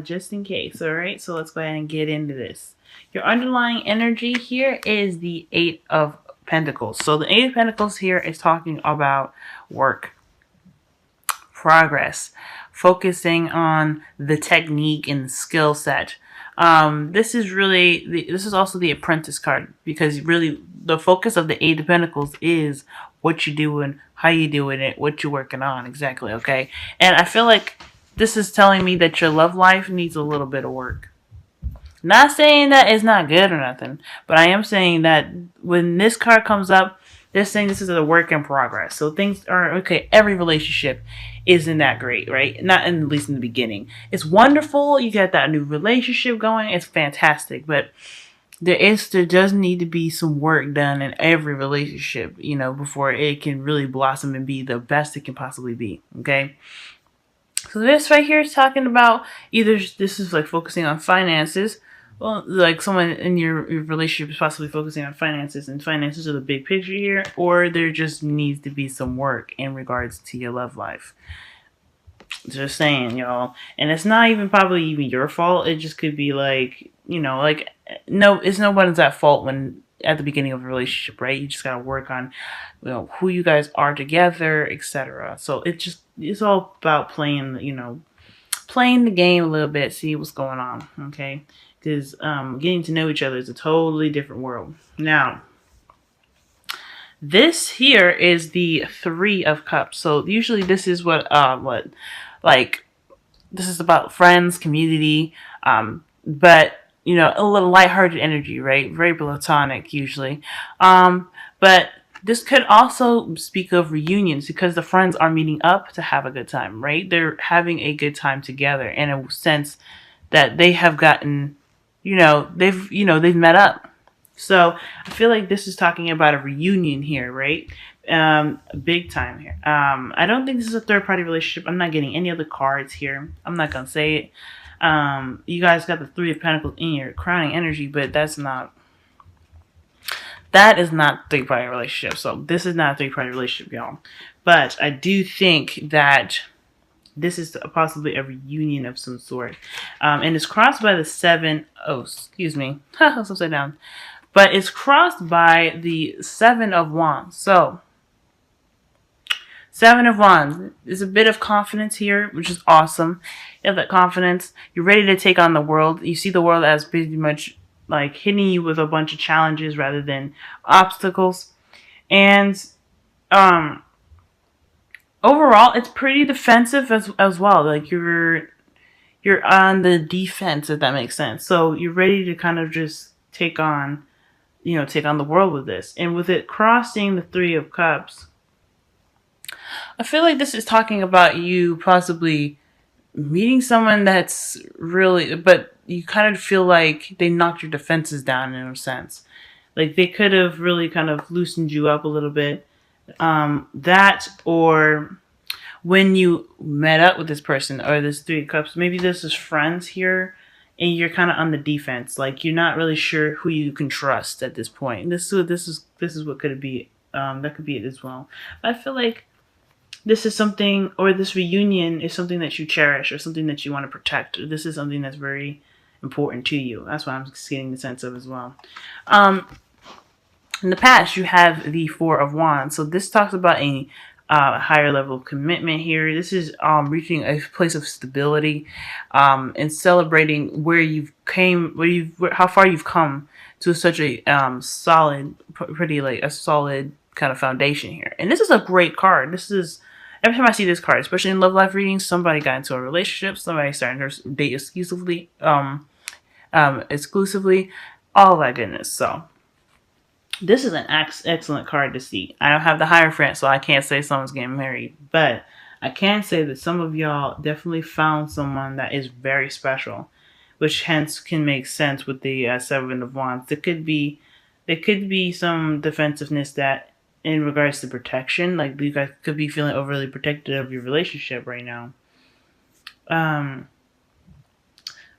just in case. All right, so let's go ahead and get into this. Your underlying energy here is the Eight of Pentacles. So the Eight of Pentacles here is talking about work, progress, focusing on the technique and the skill set. This is also the Apprentice card, because really the focus of the Eight of Pentacles is what you're doing, how you doing it, what you're working on exactly. Okay, and I feel like this is telling me that your love life needs a little bit of work. Not saying that it's not good or nothing, but I am saying that when this card comes up, they're saying this is a work in progress. So things are okay. Every relationship isn't that great, right? Not at least in the beginning. It's wonderful. You get that new relationship going. It's fantastic, but there does need to be some work done in every relationship, before it can really blossom and be the best it can possibly be. Okay. So this right here is talking about either this is like focusing on finances. Well, like someone in your relationship is possibly focusing on finances, and finances are the big picture here, or there just needs to be some work in regards to your love life. Just saying, y'all. And it's not even probably even your fault. It just could be like, no, it's nobody's at fault when at the beginning of a relationship, right? You just gotta work on, who you guys are together, etc. So it's all about playing the game a little bit, see what's going on, okay? Because getting to know each other is a totally different world. Now, this here is the Three of Cups. So usually this is this is about friends, community, but a little lighthearted energy, right? Very platonic usually. But this could also speak of reunions, because the friends are meeting up to have a good time, right? They're having a good time together in a sense that they have gotten, they've met up. So I feel like this is talking about a reunion here, right? Big time here. I don't think this is a third party relationship. I'm not getting any other cards here. I'm not gonna say it. You guys got the Three of Pentacles in your crowning energy, but that is not three-party relationship. So this is not a three-party relationship, y'all. But I do think that this is possibly a reunion of some sort. And it's crossed by the that's upside down. But it's crossed by the Seven of Wands. So, Seven of Wands is a bit of confidence here, which is awesome. You have that confidence. You're ready to take on the world. You see the world as pretty much like hitting you with a bunch of challenges rather than obstacles. And overall, it's pretty defensive as well. Like you're on the defense, if that makes sense. So you're ready to kind of just take on the world with this. And with it crossing the Three of Cups, I feel like this is talking about you possibly meeting someone that's really, but you kind of feel like they knocked your defenses down in a sense. Like they could have really kind of loosened you up a little bit. That, or when you met up with this person or this Three of Cups, maybe this is friends here, and you're kind of on the defense. Like you're not really sure who you can trust at this point. This is what could it be. That could be it as well. I feel like this is something, or this reunion is something that you cherish, or something that you want to protect. Or this is something that's very important to you. That's what I'm getting the sense of as well. In the past, you have the Four of Wands. So this talks about a higher level of commitment here. This is reaching a place of stability, and celebrating how far you've come to such a solid, a solid kind of foundation here. And this is a great card. This is, every time I see this card, especially in love life readings, somebody got into a relationship, somebody starting to date exclusively, all that goodness. So this is an excellent card to see. I don't have the Hierophant, so I can't say someone's getting married, but I can say that some of y'all definitely found someone that is very special, which hence can make sense with the Seven of Wands. There could be some defensiveness that, in regards to protection, like you guys could be feeling overly protective of your relationship right now.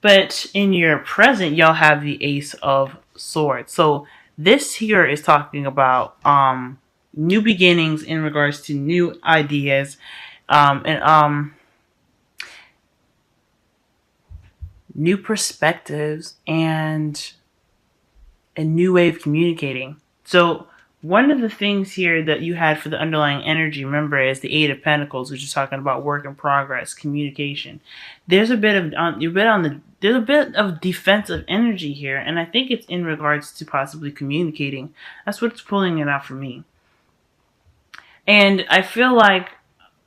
But in your present, y'all have the Ace of Swords. So this here is talking about new beginnings in regards to new ideas, and new perspectives, and a new way of communicating. So one of the things here that you had for the underlying energy, remember, is the Eight of Pentacles, which is talking about work in progress, communication. There's a bit of there's a bit of defensive energy here, and I think it's in regards to possibly communicating. That's what's pulling it out for me. And I feel like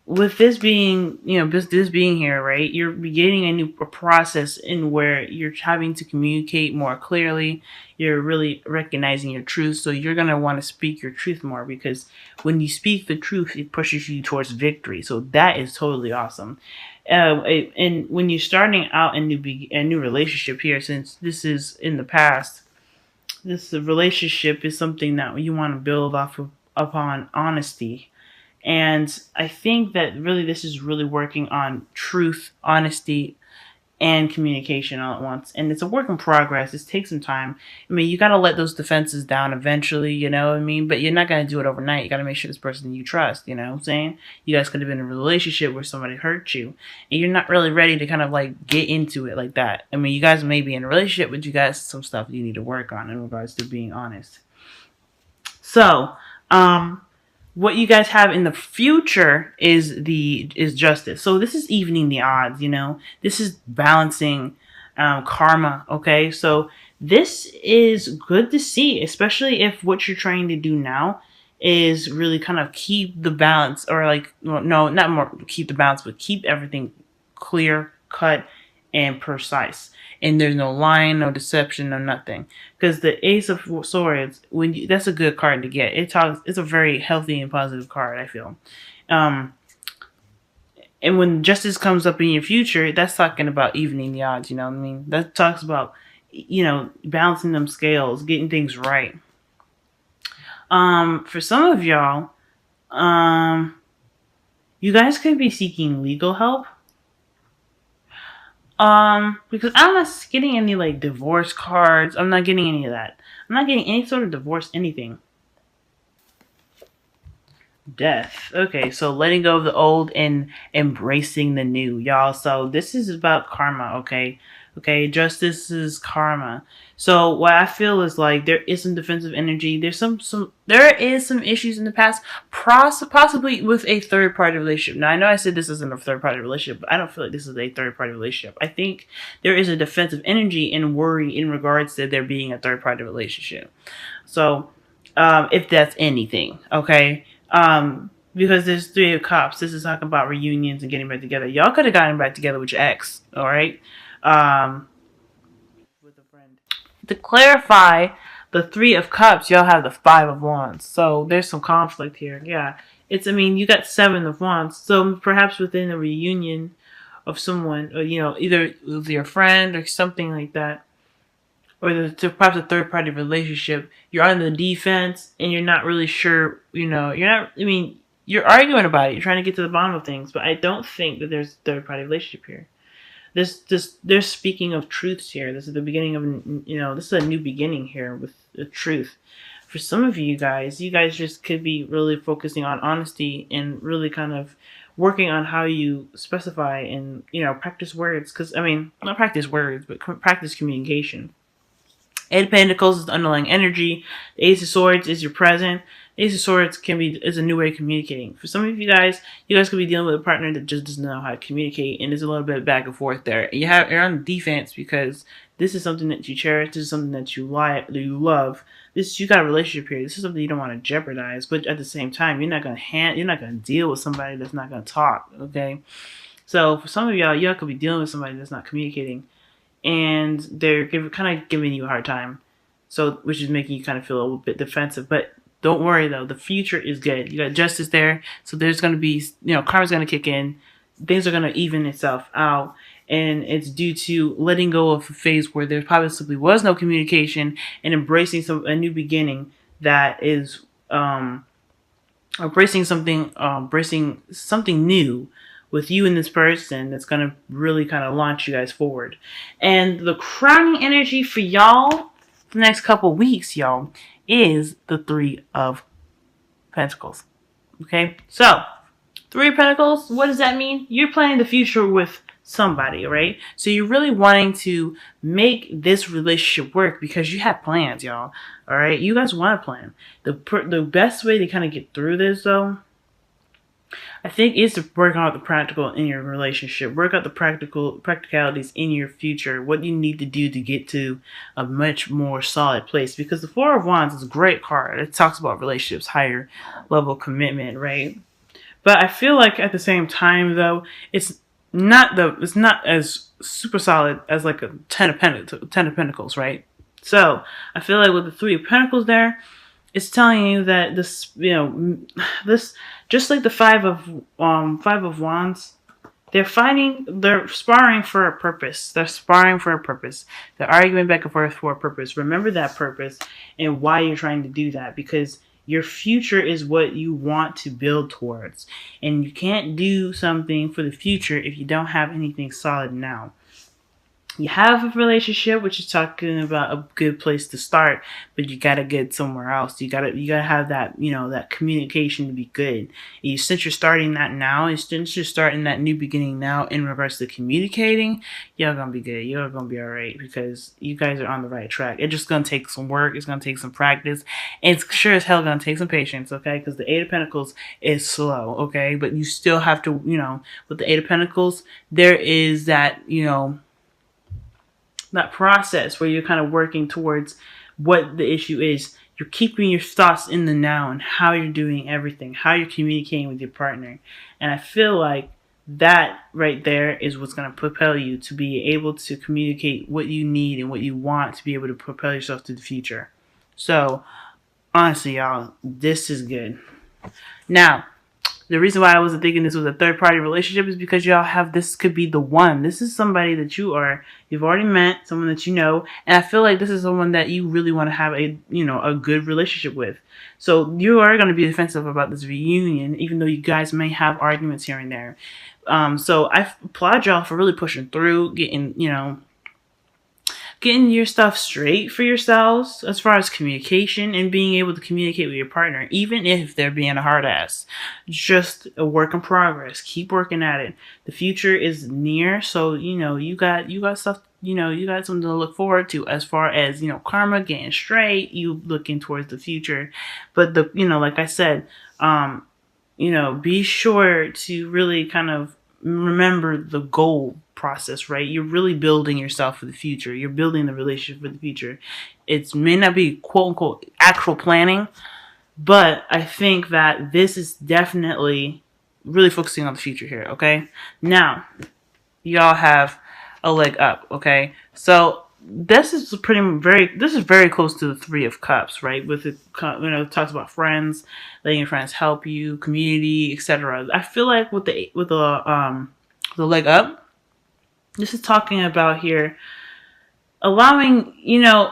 with this being, this being here, right, you're beginning a process in where you're having to communicate more clearly. You're really recognizing your truth. So you're going to want to speak your truth more, because when you speak the truth, it pushes you towards victory. So that is totally awesome. And when you're starting out a new relationship here, since this is in the past, this relationship is something that you want to build upon honesty. And I think that really this is really working on truth, honesty, and communication all at once. And it's a work in progress. It takes some time. I mean, you got to let those defenses down eventually, you know what I mean? But you're not going to do it overnight. You got to make sure this person you trust, you know what I'm saying? You guys could have been in a relationship where somebody hurt you, and you're not really ready to kind of like get into it like that. I mean, you guys may be in a relationship, but you guys some stuff you need to work on in regards to being honest. So, what you guys have in the future is justice. So this is evening the odds, you know. This is balancing karma. Okay, so this is good to see, especially if what you're trying to do now is really kind of keep the balance, or like, well, no, not more keep the balance, but keep everything clear, cut, and precise. And there's no lying, no deception, no nothing. Because the Ace of Swords, that's a good card to get. It's a very healthy and positive card, I feel. And when justice comes up in your future, that's talking about evening the odds. You know what I mean? That talks about, balancing them scales, getting things right. For some of y'all, you guys could be seeking legal help. Because I'm not getting any like divorce cards. I'm not getting any of that. I'm not getting any sort of divorce anything. Death. Okay, so letting go of the old and embracing the new, y'all. So this is about karma, okay? Okay, justice is karma. So what I feel is like there is some defensive energy. There is some issues in the past, possibly with a third party relationship. Now I know I said this isn't a third party relationship, but I don't feel like this is a third party relationship. I think there is a defensive energy and worry in regards to there being a third party relationship. So if that's anything, okay. Because there's Three of Cups. This is talking about reunions and getting back together. Y'all could have gotten back together with your ex, all right? With a friend. To clarify, the Three of Cups, y'all have the Five of Wands. So there's some conflict here. Yeah, you got Seven of Wands. So perhaps within a reunion of someone, or either with your friend or something like that, or perhaps a third party relationship, you're on the defense and you're not really sure, you're arguing about it, you're trying to get to the bottom of things, but I don't think that there's a third party relationship here. There's speaking of truths here. This is the beginning of, this is a new beginning here with the truth. For some of you guys just could be really focusing on honesty and really kind of working on how you specify and, practice words. Because, not practice words, but practice communication. Eight of Pentacles is the underlying energy. The Ace of Swords is your present. The Ace of Swords is a new way of communicating. For some of you guys could be dealing with a partner that just doesn't know how to communicate, and there's a little bit of back and forth there. You're on defense because this is something that you cherish. This is something that you like, that you love. You got a relationship here. This is something you don't want to jeopardize, but at the same time, you're not gonna deal with somebody that's not gonna talk. Okay, so for some of y'all could be dealing with somebody that's not communicating, and they're kind of giving you a hard time, so which is making you kind of feel a little bit defensive. But don't worry though, the future is good. You got justice there, so there's going to be, karma's going to kick in, things are going to even itself out, and it's due to letting go of a phase where there probably simply was no communication and embracing a new beginning that is embracing something new with you and this person that's going to really kind of launch you guys forward. And the crowning energy for y'all for the next couple weeks, y'all, is the Three of Pentacles. Okay? So, Three of Pentacles, what does that mean? You're planning the future with somebody, right? So you're really wanting to make this relationship work because you have plans, y'all. All right, you guys want a plan. The best way to kind of get through this, though, I think, is to work out the practical in your relationship. Work out the practicalities in your future. What you need to do to get to a much more solid place. Because the Four of Wands is a great card. It talks about relationships, higher level commitment, right? But I feel like at the same time, though, it's not as super solid as like a Ten of Pentacles, right? So I feel like with the Three of Pentacles there, it's telling you that this, this, just like the Five of Wands, they're sparring for a purpose. They're sparring for a purpose. They're arguing back and forth for a purpose. Remember that purpose and why you're trying to do that, because your future is what you want to build towards. And you can't do something for the future if you don't have anything solid now. You have a relationship, which is talking about a good place to start, but you gotta get somewhere else. You gotta have that, that communication to be good. Since you're starting that now, and since you're starting that new beginning now in regards to communicating, y'all gonna be good. Y'all gonna be all right because you guys are on the right track. It's just gonna take some work. It's gonna take some practice. It's sure as hell gonna take some patience, okay? Because the Eight of Pentacles is slow, okay? But you still have to, with the Eight of Pentacles, there is that, that process where you're kind of working towards what the issue is. You're keeping your thoughts in the now and how you're doing everything, how you're communicating with your partner. And I feel like that right there is what's going to propel you to be able to communicate what you need and what you want to be able to propel yourself to the future. So, honestly, y'all, this is good. Now, the reason why I wasn't thinking this was a third-party relationship is because y'all this could be the one. This is somebody that you've already met, someone that you know, and I feel like this is someone that you really want to have a good relationship with. So you are going to be defensive about this reunion, even though you guys may have arguments here and there. So I applaud y'all for really pushing through, getting your stuff straight for yourselves as far as communication and being able to communicate with your partner, even if they're being a hard ass. Just a work in progress. Keep working at it. The future is near, so you got stuff. You got something to look forward to as far as karma getting straight. You looking towards the future, but like I said, be sure to really kind of remember the goal process, right? You're really building yourself for the future. You're building the relationship for the future. It may not be quote unquote actual planning, but I think that this is definitely really focusing on the future here, okay? Now, y'all have a leg up, okay? So this is very close to the Three of Cups, right? With it, it talks about friends, letting your friends help you, community, etc. I feel like with the leg up, this is talking about here allowing your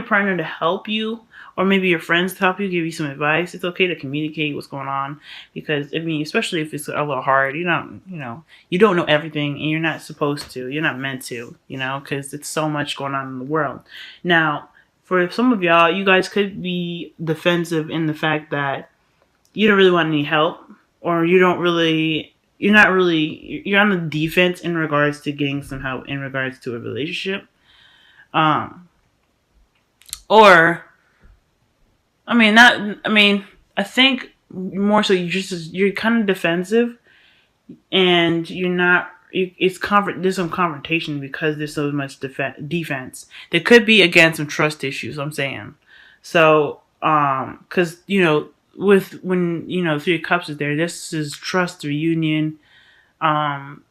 partner to help you, or maybe your friends to help you, give you some advice. It's okay to communicate what's going on, because especially if it's a little hard, you don't know everything, and you're not supposed to, you're not meant to, because it's so much going on in the world. Now, for some of y'all, you guys could be defensive in the fact that you don't really want any help, or you're on the defense in regards to getting some help in regards to a relationship. I think more so you're kind of defensive, and there's some confrontation because there's so much defense. There could be, again, some trust issues, I'm saying. So, because, when Three of Cups is there, this is trust, reunion,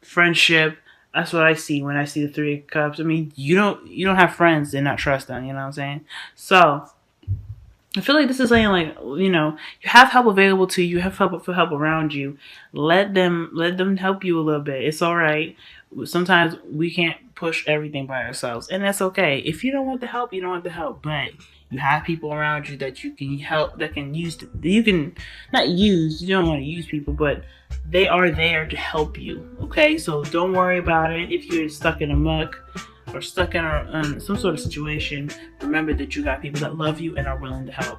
friendship. That's what I see when I see the Three of Cups. You don't have friends and not trust them, you know what I'm saying? So I feel like this is saying, like, you have help available to you, you have help around you. Let them help you a little bit. It's all right. Sometimes we can't push everything by ourselves, and that's okay. If you don't want the help, you don't want the help, but you have people around you that you can help, that can use. You can not use. You don't want to use people, but they are there to help you. Okay, so don't worry about it. If you're stuck in a muck or stuck in some sort of situation, remember that you got people that love you and are willing to help.